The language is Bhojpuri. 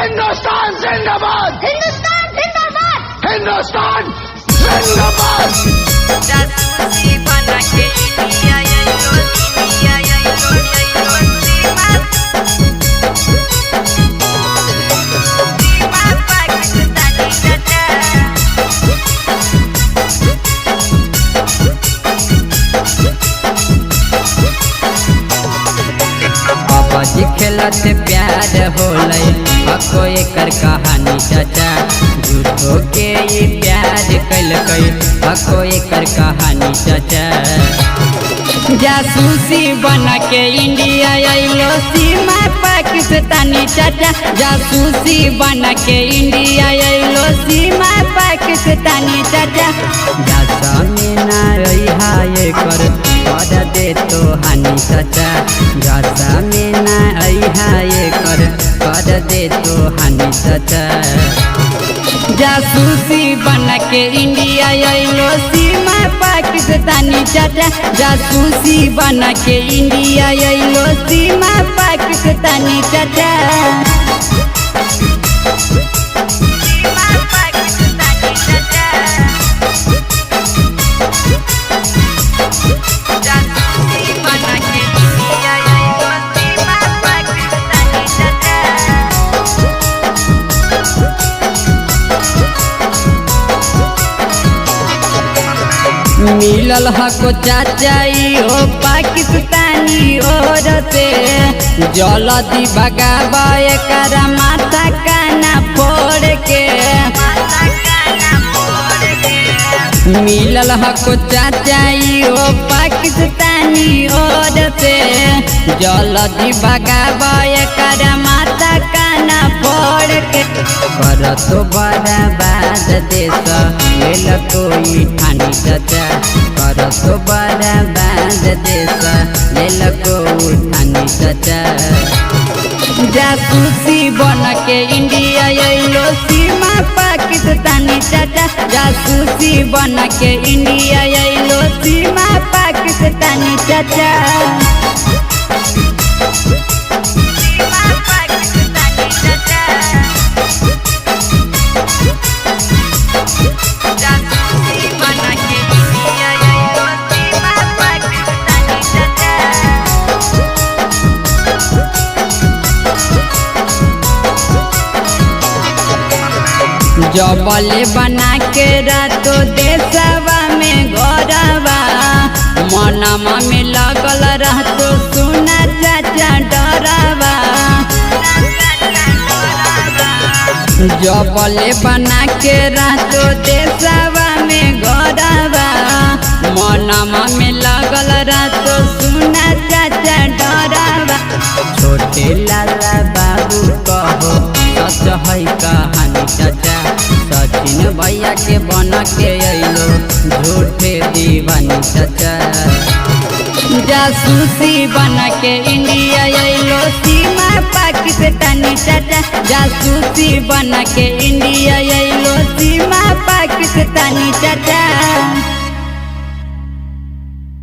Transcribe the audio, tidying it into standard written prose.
हिंदुस्तान जिंदाबाद, हिंदुस्तान जिंदाबाद, हिंदुस्तान जिंदाबाद। जासूसी बना के इंडिया बाबाजी खेलत प्यार होलै हको एकर कहानी चाचा झूठो के ई प्यार कैलकै हको एकर कहानी चाचा। जासूसी बना के इंडिया अइलो सीमा पाकिस्तानी चाचा, जासूसी बना के इंडिया अइलो सीमा पाकिस्तानी चाचा। जासा में ना रहा एकर कर दे तो हानि चाचा, जासा में ना रहा एकर कर दे तो हानि चाचा। जासूसी बना के इंडिया अइलो सीमा पाकिस्तानी चाचा, जासूसी बना के इंडिया अइलो सीमा पाकिस्तानी चाचा। मिलल हको चाचा हो पाकिस्तानी ओर से, जल्दी भगावा एकर माथा काना फोड़ के। मिलल हको चाचा हो पाकिस्तानी ओर से, जल्दी भगावा एकर माथा काना फोड़ के। कर तो बर्बाद देश लेल कोई ठानी चाचा, कर तो बर्बाद देश लेल कोई ठानी चाचा। जासूसी बन के इंडिया अइलो सीमा पाकिस्तानी चाचा, जासूसी बन के इंडिया अइलो सीमा पाकिस्तानी चाचा। जबले बना के रातो देशवा में गौरवा, मनमा में लगल रहतो सुना चाचा डरवा। जबले बना के रातो देशवा में गौरवा, मनमा में लगल रहतो सुना चाचा डरवा। छोटे लाला बाबू कहो सच है कहानी चाचा, सचिन भैया के बन के अइलो झूठे दीवानी चाचा। जासूसी बन के इंडिया अइलो सीमा पाकिस्तानी चाचा, जासूसी बन के इंडिया अइलो सीमा पाकिस्तानी चाचा।